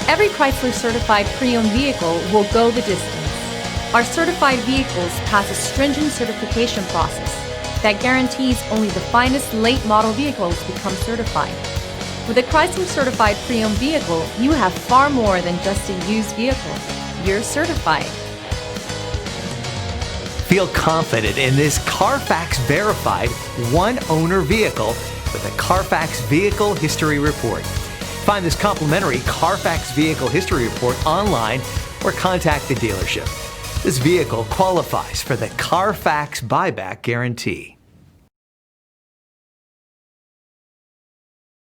Every Chrysler certified pre-owned vehicle will go the distance. Our certified vehicles pass a stringent certification process that guarantees only the finest late model vehicles become certified. With a Chrysler certified pre-owned vehicle, you have far more than just a used vehicle. You're certified. Feel confident in this Carfax verified one-owner vehicle with a Carfax Vehicle History Report. Find this complimentary Carfax Vehicle History Report online or contact the dealership. This vehicle qualifies for the Carfax Buyback Guarantee.